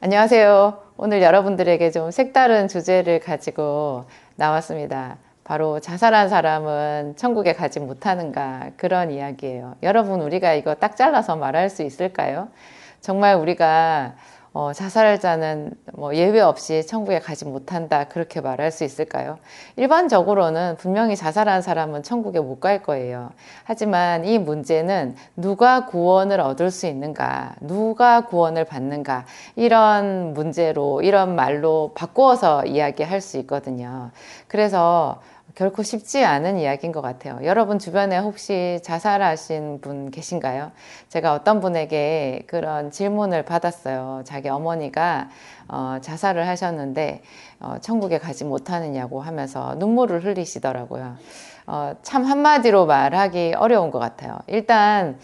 안녕하세요. 오늘 여러분들에게 좀 색다른 주제를 가지고 나왔습니다. 바로 자살한 사람은 천국에 가지 못하는가, 그런 이야기예요. 여러분, 우리가 이거 딱 잘라서 말할 수 있을까요? 정말 우리가 자살자는 뭐 예외 없이 천국에 가지 못한다, 그렇게 말할 수 있을까요? 일반적으로는 분명히 자살한 사람은 천국에 못 갈 거예요. 하지만 이 문제는 누가 구원을 얻을 수 있는가, 누가 구원을 받는가, 이런 문제로, 이런 말로 바꾸어서 이야기할 수 있거든요. 그래서 결코 쉽지 않은 이야기인 것 같아요. 여러분 주변에 혹시 자살하신 분 계신가요? 제가 어떤 분에게 그런 질문을 받았어요. 자기 어머니가 자살을 하셨는데 천국에 가지 못하느냐고 하면서 눈물을 흘리시더라고요. 참 한마디로 말하기 어려운 것 같아요. 일단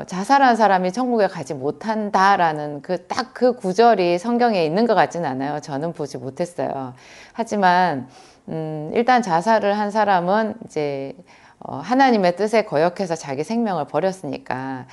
자살한 사람이 천국에 가지 못한다라는 딱 그 구절이 성경에 있는 것 같지는 않아요. 저는 보지 못했어요. 하지만 일단 자살을 한 사람은 이제 하나님의 뜻에 거역해서 자기 생명을 버렸으니까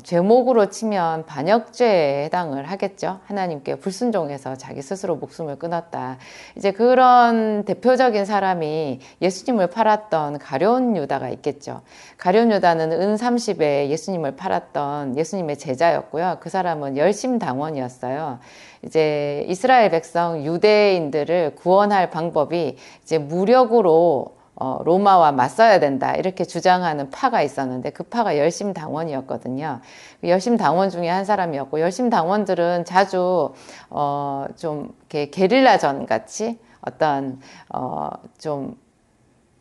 죄목으로 치면 반역죄에 해당을 하겠죠. 하나님께 불순종해서 자기 스스로 목숨을 끊었다. 이제 그런 대표적인 사람이 예수님을 팔았던 가룟 유다가 있겠죠. 가룟 유다는 은 30에 예수님을 팔았던 예수님의 제자였고요. 그 사람은 열심당원이었어요. 이제 이스라엘 백성 유대인들을 구원할 방법이 이제 무력으로 로마와 맞서야 된다, 이렇게 주장하는 파가 있었는데 그 파가 열심당원이었거든요. 열심당원 중에 한 사람이었고, 열심당원들은 자주 좀 이렇게 게릴라전 같이 어떤 좀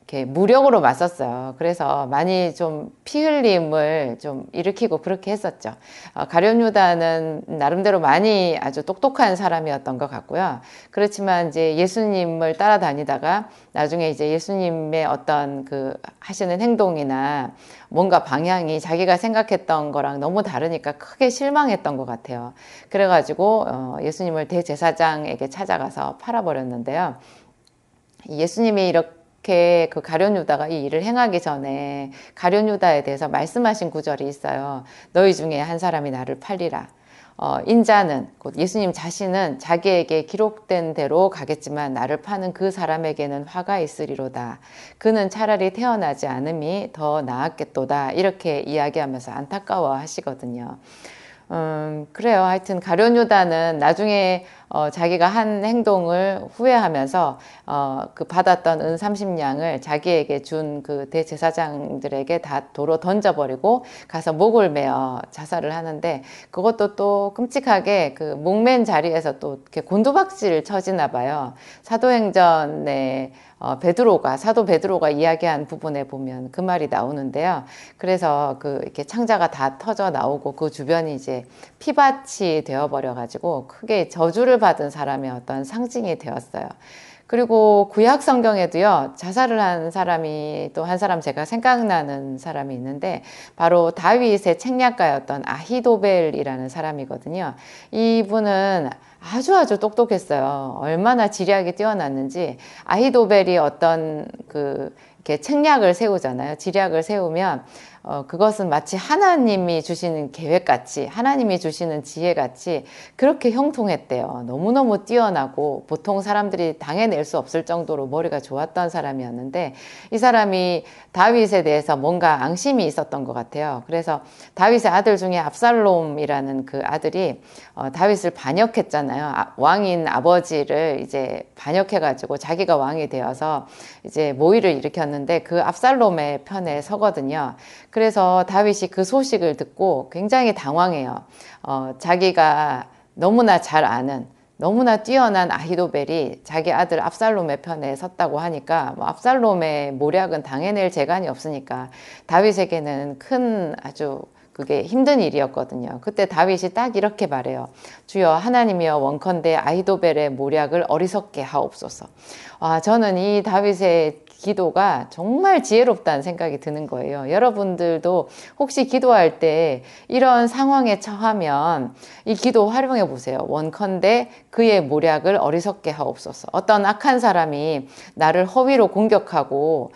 이렇게 무력으로 맞섰어요. 그래서 많이 좀 피 흘림을 좀 일으키고 그렇게 했었죠. 가룟 유다는 나름대로 많이 아주 똑똑한 사람이었던 것 같고요. 그렇지만 이제 예수님을 따라다니다가 나중에 이제 예수님의 어떤 하시는 행동이나 뭔가 방향이 자기가 생각했던 거랑 너무 다르니까 크게 실망했던 것 같아요. 그래가지고 예수님을 대제사장에게 찾아가서 팔아버렸는데요. 예수님이 이렇게 그 가룟 유다가 이 일을 행하기 전에 가룟 유다에 대해서 말씀하신 구절이 있어요. 너희 중에 한 사람이 나를 팔리라. 인자는, 곧 예수님 자신은 자기에게 기록된 대로 가겠지만 나를 파는 그 사람에게는 화가 있으리로다. 그는 차라리 태어나지 않음이 더 나았겠도다. 이렇게 이야기하면서 안타까워 하시거든요. 그래요. 하여튼 가룟 유다는 나중에 자기가 한 행동을 후회하면서 그 받았던 은 30냥을 자기에게 준 그 대제사장들에게 다 도로 던져버리고 가서 목을 메어 자살을 하는데, 그것도 또 끔찍하게 그 목맨 자리에서 또 이렇게 곤두박질을 쳐지나 봐요. 사도행전에 사도 베드로가 이야기한 부분에 보면 그 말이 나오는데요. 그래서 이렇게 창자가 다 터져 나오고 그 주변이 이제 피밭이 되어버려가지고 크게 저주를 받은 사람의 어떤 상징이 되었어요. 그리고 구약 성경에도요, 자살을 한 사람이 또 한 사람, 제가 생각나는 사람이 있는데 바로 다윗의 책략가였던 아히도벨이라는 사람이거든요. 이분은 아주 똑똑했어요. 얼마나 지략이 뛰어났는지. 아히도벨이 어떤 이렇게 책략을 세우잖아요. 지략을 세우면 그것은 마치 하나님이 주시는 계획같이, 하나님이 주시는 지혜같이 그렇게 형통했대요. 너무너무 뛰어나고 보통 사람들이 당해낼 수 없을 정도로 머리가 좋았던 사람이었는데, 이 사람이 다윗에 대해서 뭔가 앙심이 있었던 것 같아요. 그래서 다윗의 아들 중에 압살롬이라는 그 아들이 다윗을 반역했잖아요. 왕인 아버지를 이제 반역해가지고 자기가 왕이 되어서 이제 모의를 일으켰는데 그 압살롬의 편에 서거든요. 그래서 다윗이 그 소식을 듣고 굉장히 당황해요. 자기가 너무나 잘 아는, 너무나 뛰어난 아히도벨이 자기 아들 압살롬의 편에 섰다고 하니까 뭐 압살롬의 모략은 당해낼 재간이 없으니까 다윗에게는 아주 그게 힘든 일이었거든요. 그때 다윗이 딱 이렇게 말해요. 주여 하나님이여, 원컨대 아히도벨의 모략을 어리석게 하옵소서. 저는 이 다윗의 기도가 정말 지혜롭다는 생각이 드는 거예요. 여러분들도 혹시 기도할 때 이런 상황에 처하면 이 기도 활용해 보세요. 원컨대 그의 모략을 어리석게 하옵소서. 어떤 악한 사람이 나를 허위로 공격하고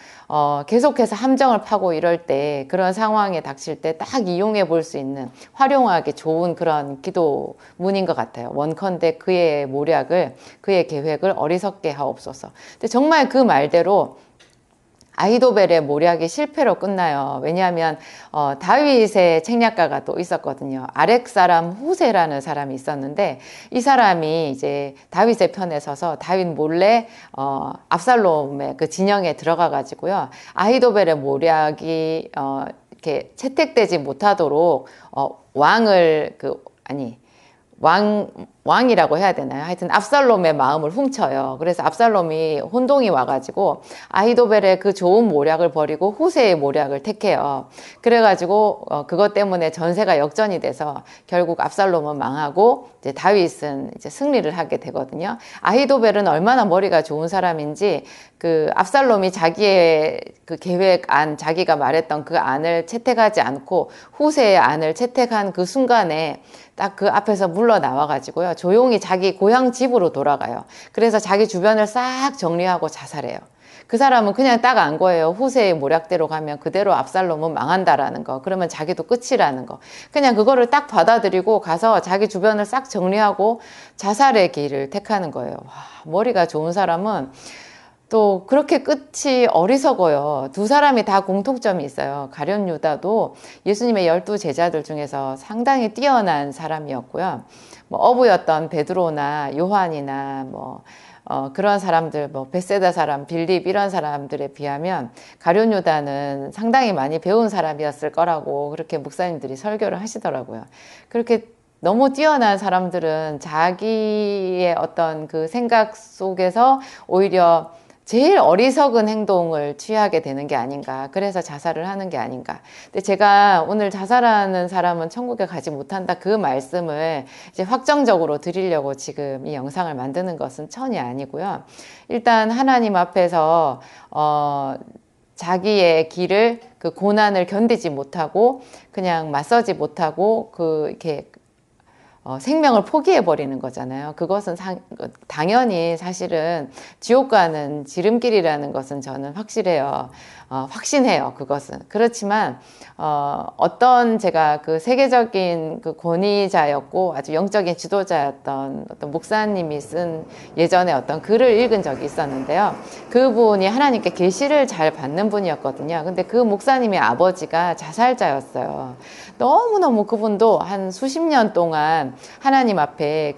계속해서 함정을 파고 이럴 때, 그런 상황에 닥칠 때 딱 이용해 볼 수 있는 활용하기 좋은 그런 기도문인 것 같아요. 원컨대 그의 모략을, 그의 계획을 어리석게 하옵소서. 근데 정말 그 말대로 아히도벨의 모략이 실패로 끝나요. 왜냐하면 다윗의 책략가가 또 있었거든요. 아렉 사람 후세라는 사람이 있었는데, 이 사람이 이제 다윗의 편에 서서 다윗 몰래 압살롬의 그 진영에 들어가 가지고요, 아히도벨의 모략이 이렇게 채택되지 못하도록 왕을 왕이라고 해야 되나요? 하여튼 압살롬의 마음을 훔쳐요. 그래서 압살롬이 혼동이 와가지고 아히도벨의 그 좋은 모략을 버리고 후세의 모략을 택해요. 그래가지고 그것 때문에 전세가 역전이 돼서 결국 압살롬은 망하고 이제 다윗은 이제 승리를 하게 되거든요. 아히도벨은 얼마나 머리가 좋은 사람인지 그 압살롬이 자기의 그 계획안, 자기가 말했던 그 안을 채택하지 않고 후세의 안을 채택한 그 순간에 딱 그 앞에서 물러나와가지고요, 조용히 자기 고향 집으로 돌아가요. 그래서 자기 주변을 싹 정리하고 자살해요. 그 사람은 그냥 딱 안 거예요. 후세의 모략대로 가면 그대로 압살롬은 망한다라는 거, 그러면 자기도 끝이라는 거. 그냥 그거를 딱 받아들이고 가서 자기 주변을 싹 정리하고 자살의 길을 택하는 거예요. 와, 머리가 좋은 사람은 또 그렇게 끝이 어리석어요. 두 사람이 다 공통점이 있어요. 가룟 유다도 예수님의 12 제자들 중에서 상당히 뛰어난 사람이었고요. 뭐 어부였던 베드로나 요한이나 그런 사람들, 벳세다 사람, 빌립 이런 사람들에 비하면 가룟 유다는 상당히 많이 배운 사람이었을 거라고 그렇게 목사님들이 설교를 하시더라고요. 그렇게 너무 뛰어난 사람들은 자기의 어떤 그 생각 속에서 오히려 제일 어리석은 행동을 취하게 되는 게 아닌가. 그래서 자살을 하는 게 아닌가. 근데 제가 오늘 자살하는 사람은 천국에 가지 못한다, 그 말씀을 이제 확정적으로 드리려고 지금 이 영상을 만드는 것은 전혀 아니고요. 일단 하나님 앞에서 자기의 길을, 그 고난을 견디지 못하고 그냥 맞서지 못하고 이렇게 생명을 포기해 버리는 거잖아요. 그것은 당연히 사실은 지옥 가는 지름길이라는 것은 저는 확실해요. 확신해요. 그것은. 그렇지만 어떤 제가 그 세계적인 그 권위자였고 아주 영적인 지도자였던 어떤 목사님이 쓴 예전에 어떤 글을 읽은 적이 있었는데요. 그분이 하나님께 계시를 잘 받는 분이었거든요. 근데 그 목사님의 아버지가 자살자였어요. 너무너무 그분도 한 수십 년 동안 하나님 앞에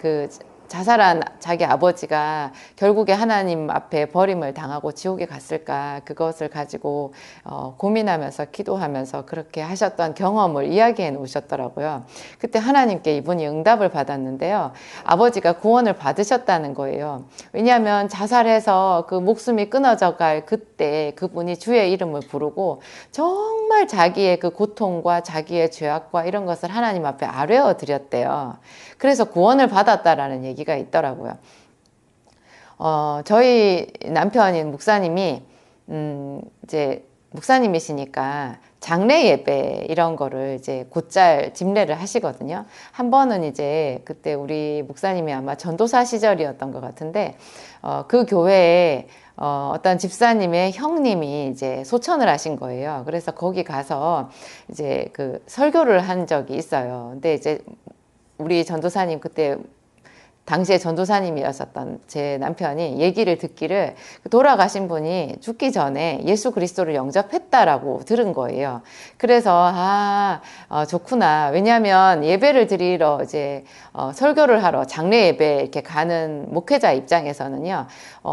자살한 자기 아버지가 결국에 하나님 앞에 버림을 당하고 지옥에 갔을까, 그것을 가지고 고민하면서 기도하면서 그렇게 하셨던 경험을 이야기해 놓으셨더라고요. 그때 하나님께 이분이 응답을 받았는데요, 아버지가 구원을 받으셨다는 거예요. 왜냐하면 자살해서 그 목숨이 끊어져 갈 그때 그분이 주의 이름을 부르고 정말 자기의 그 고통과 자기의 죄악과 이런 것을 하나님 앞에 아뢰어 드렸대요. 그래서 구원을 받았다라는 얘기가 있더라고요. 저희 남편인 목사님이 이제 목사님이시니까 장례 예배 이런 거를 이제 곧잘 집례를 하시거든요. 한 번은 이제 그때 우리 목사님이 아마 전도사 시절이었던 것 같은데 그 교회에 어떤 집사님의 형님이 이제 소천을 하신 거예요. 그래서 거기 가서 이제 그 설교를 한 적이 있어요. 근데 이제 우리 전도사님, 그때 당시에 전도사님이었었던 제 남편이 얘기를 듣기를 돌아가신 분이 죽기 전에 예수 그리스도를 영접했다라고 들은 거예요. 그래서 좋구나. 왜냐하면 예배를 드리러 이제 설교를 하러 장례 예배 이렇게 가는 목회자 입장에서는요,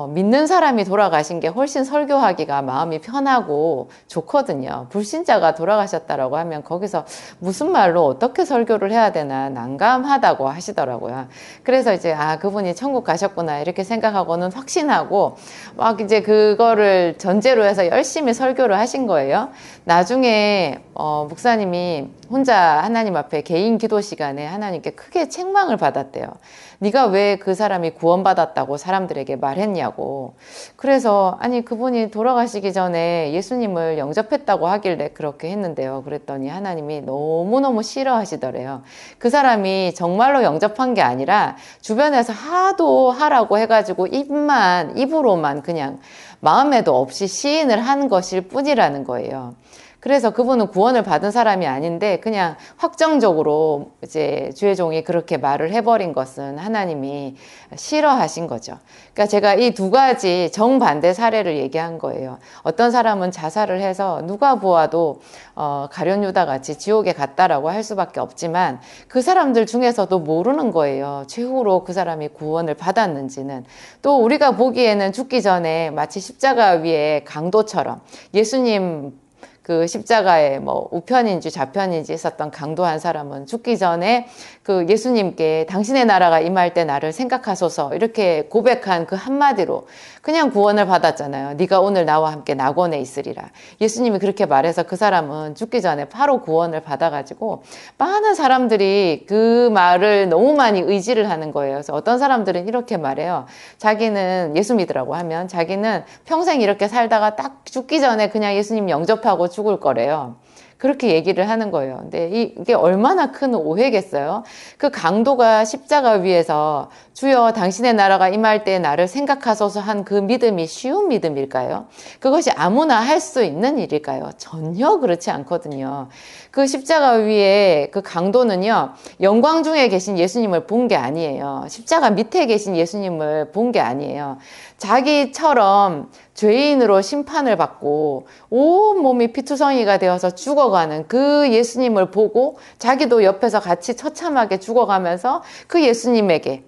믿는 사람이 돌아가신 게 훨씬 설교하기가 마음이 편하고 좋거든요. 불신자가 돌아가셨다라고 하면 거기서 무슨 말로 어떻게 설교를 해야 되나 난감하다고 하시더라고요. 그래서 이제 그분이 천국 가셨구나 이렇게 생각하고는 확신하고 막 이제 그거를 전제로 해서 열심히 설교를 하신 거예요. 나중에 목사님이 혼자 하나님 앞에 개인 기도 시간에 하나님께 크게 책망을 받았대요. 네가 왜 그 사람이 구원받았다고 사람들에게 말했냐고. 그래서 아니 그분이 돌아가시기 전에 예수님을 영접했다고 하길래 그렇게 했는데요. 그랬더니 하나님이 너무너무 싫어하시더래요. 그 사람이 정말로 영접한 게 아니라 주변에서 하도 하라고 해가지고 입으로만 그냥 마음에도 없이 시인을 한 것일 뿐이라는 거예요. 그래서 그분은 구원을 받은 사람이 아닌데 그냥 확정적으로 이제 주의 종이 그렇게 말을 해버린 것은 하나님이 싫어하신 거죠. 그러니까 제가 이 두 가지 정반대 사례를 얘기한 거예요. 어떤 사람은 자살을 해서 누가 보아도 가룟 유다 같이 지옥에 갔다라고 할 수밖에 없지만 그 사람들 중에서도 모르는 거예요. 최후로 그 사람이 구원을 받았는지는. 또 우리가 보기에는 죽기 전에 마치 십자가 위에 강도처럼 예수님 그 십자가에 뭐 우편인지 좌편인지 있었던 강도한 사람은 죽기 전에 그 예수님께 당신의 나라가 임할 때 나를 생각하소서 이렇게 고백한 그 한마디로 그냥 구원을 받았잖아요. 네가 오늘 나와 함께 낙원에 있으리라. 예수님이 그렇게 말해서 그 사람은 죽기 전에 바로 구원을 받아가지고 많은 사람들이 그 말을 너무 많이 의지를 하는 거예요. 그래서 어떤 사람들은 이렇게 말해요. 자기는 예수 믿으라고 하면 자기는 평생 이렇게 살다가 딱 죽기 전에 그냥 예수님 영접하고 죽을 거래요. 그렇게 얘기를 하는 거예요. 근데 이게 얼마나 큰 오해겠어요? 그 강도가 십자가 위에서 주여 당신의 나라가 임할 때 나를 생각하소서 한 그 믿음이 쉬운 믿음일까요? 그것이 아무나 할 수 있는 일일까요? 전혀 그렇지 않거든요. 그 십자가 위에 그 강도는요, 영광 중에 계신 예수님을 본 게 아니에요. 십자가 밑에 계신 예수님을 본 게 아니에요. 자기처럼 죄인으로 심판을 받고 온 몸이 피투성이가 되어서 죽어가는 그 예수님을 보고 자기도 옆에서 같이 처참하게 죽어가면서 그 예수님에게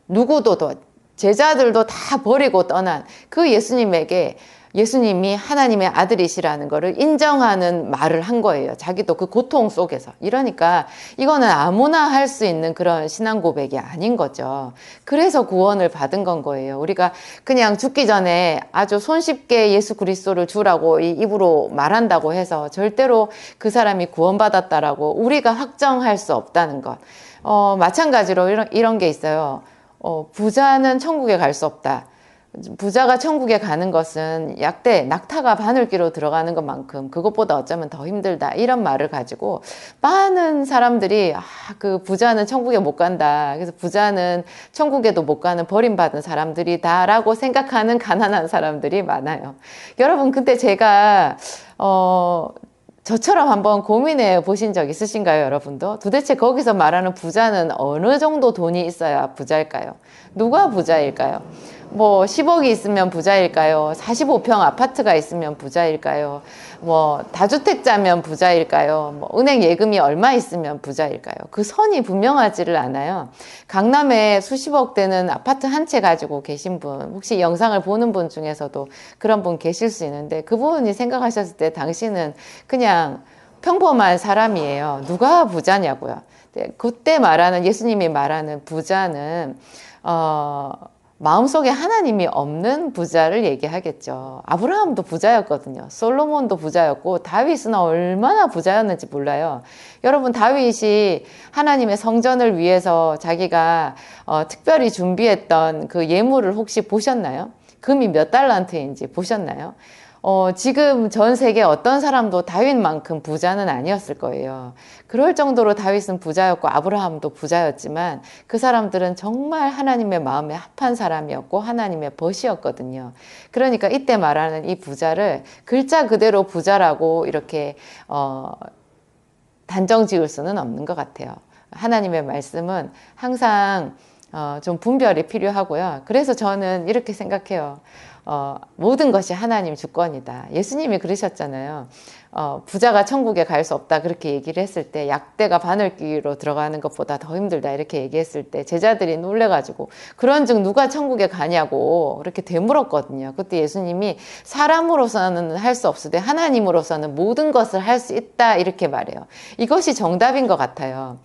누구도 더 제자들도 다 버리고 떠난 그 예수님에게 예수님이 하나님의 아들이시라는 것을 인정하는 말을 한 거예요. 자기도 그 고통 속에서. 이러니까 이거는 아무나 할 수 있는 그런 신앙 고백이 아닌 거죠. 그래서 구원을 받은 건 거예요. 우리가 그냥 죽기 전에 아주 손쉽게 예수 그리스도를 주라고 이 입으로 말한다고 해서 절대로 그 사람이 구원받았다라고 우리가 확정할 수 없다는 것. 마찬가지로 이런 게 있어요. 부자는 천국에 갈 수 없다. 부자가 천국에 가는 것은 낙타가 바늘귀로 들어가는 것만큼 그것보다 어쩌면 더 힘들다. 이런 말을 가지고 많은 사람들이 그 부자는 천국에 못 간다. 그래서 부자는 천국에도 못 가는 버림받은 사람들이다라고 생각하는 가난한 사람들이 많아요. 여러분, 근데 제가 저처럼 한번 고민해 보신 적 있으신가요, 여러분도? 도대체 거기서 말하는 부자는 어느 정도 돈이 있어야 부자일까요? 누가 부자일까요? 뭐 10억이 있으면 부자일까요? 45평 아파트가 있으면 부자일까요? 뭐 다주택자면 부자일까요? 뭐 은행 예금이 얼마 있으면 부자일까요? 그 선이 분명하지를 않아요. 강남에 수십억 되는 아파트 한 채 가지고 계신 분, 혹시 영상을 보는 분 중에서도 그런 분 계실 수 있는데 그분이 생각하셨을 때 당신은 그냥 평범한 사람이에요. 누가 부자냐고요. 그때 말하는 예수님이 말하는 부자는 마음속에 하나님이 없는 부자를 얘기하겠죠. 아브라함도 부자였거든요. 솔로몬도 부자였고 다윗은 얼마나 부자였는지 몰라요. 여러분, 다윗이 하나님의 성전을 위해서 자기가 특별히 준비했던 그 예물을 혹시 보셨나요? 금이 몇 달란트인지 보셨나요? 지금 전 세계 어떤 사람도 다윗만큼 부자는 아니었을 거예요. 그럴 정도로 다윗은 부자였고 아브라함도 부자였지만 그 사람들은 정말 하나님의 마음에 합한 사람이었고 하나님의 벗이었거든요. 그러니까 이때 말하는 이 부자를 글자 그대로 부자라고 이렇게 단정 지을 수는 없는 것 같아요. 하나님의 말씀은 항상 좀 분별이 필요하고요. 그래서 저는 이렇게 생각해요. 모든 것이 하나님 주권이다. 예수님이 그러셨잖아요. 부자가 천국에 갈 수 없다. 그렇게 얘기를 했을 때 약대가 바늘귀로 들어가는 것보다 더 힘들다. 이렇게 얘기했을 때 제자들이 놀래가지고 그런즉 누가 천국에 가냐고 그렇게 되물었거든요. 그때 예수님이 사람으로서는 할 수 없으되 하나님으로서는 모든 것을 할 수 있다. 이렇게 말해요. 이것이 정답인 것 같아요.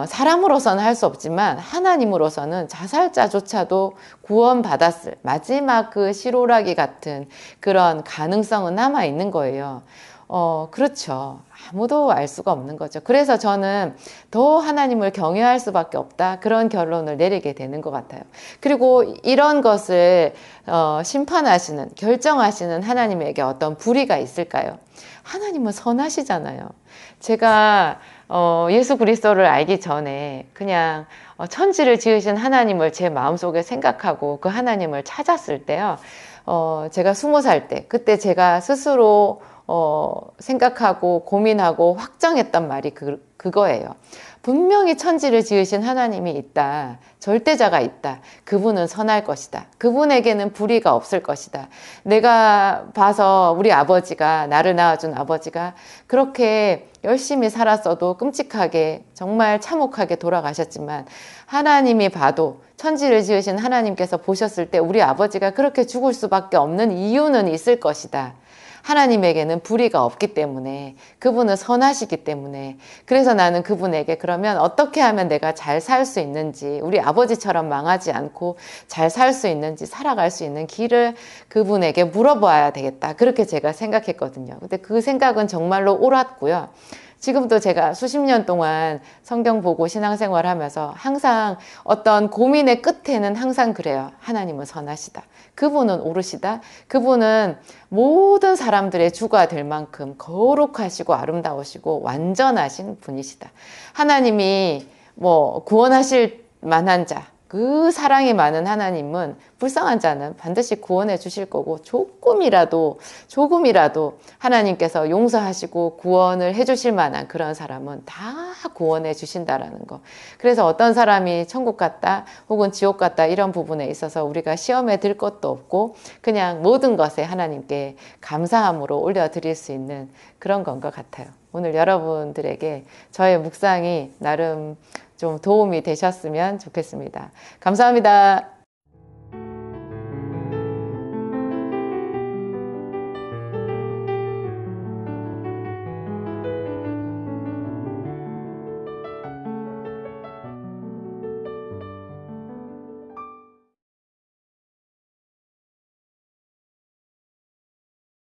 사람으로서는 할 수 없지만 하나님으로서는 자살자조차도 구원받았을 마지막 그 실오라기 같은 그런 가능성은 남아있는 거예요. 그렇죠. 아무도 알 수가 없는 거죠. 그래서 저는 더 하나님을 경외할 수밖에 없다. 그런 결론을 내리게 되는 것 같아요. 그리고 이런 것을 심판하시는, 결정하시는 하나님에게 어떤 불의가 있을까요? 하나님은 선하시잖아요. 제가 예수 그리스도를 알기 전에 그냥 천지를 지으신 하나님을 제 마음속에 생각하고 그 하나님을 찾았을 때요. 제가 20살 때, 그때 제가 스스로 생각하고 고민하고 확정했던 말이 그거예요. 분명히 천지를 지으신 하나님이 있다. 절대자가 있다. 그분은 선할 것이다. 그분에게는 불의가 없을 것이다. 내가 봐서 우리 아버지가, 나를 낳아준 아버지가 그렇게 열심히 살았어도 끔찍하게 정말 참혹하게 돌아가셨지만 하나님이 봐도 천지를 지으신 하나님께서 보셨을 때 우리 아버지가 그렇게 죽을 수밖에 없는 이유는 있을 것이다. 하나님에게는 불의가 없기 때문에, 그분은 선하시기 때문에, 그래서 나는 그분에게 그러면 어떻게 하면 내가 잘 살 수 있는지, 우리 아버지처럼 망하지 않고 잘 살 수 있는지, 살아갈 수 있는 길을 그분에게 물어봐야 되겠다. 그렇게 제가 생각했거든요. 근데 그 생각은 정말로 옳았고요. 지금도 제가 수십 년 동안 성경 보고 신앙생활 하면서 항상 어떤 고민의 끝에는 항상 그래요. 하나님은 선하시다. 그분은 옳으시다. 그분은 모든 사람들의 주가 될 만큼 거룩하시고 아름다우시고 완전하신 분이시다. 하나님이 구원하실 만한 자, 그 사랑이 많은 하나님은 불쌍한 자는 반드시 구원해 주실 거고, 조금이라도 하나님께서 용서하시고 구원을 해 주실 만한 그런 사람은 다 구원해 주신다라는 거. 그래서 어떤 사람이 천국 갔다 혹은 지옥 갔다 이런 부분에 있어서 우리가 시험에 들 것도 없고 그냥 모든 것에 하나님께 감사함으로 올려드릴 수 있는 그런 건 것 같아요. 오늘 여러분들에게 저의 묵상이 나름 좀 도움이 되셨으면 좋겠습니다. 감사합니다.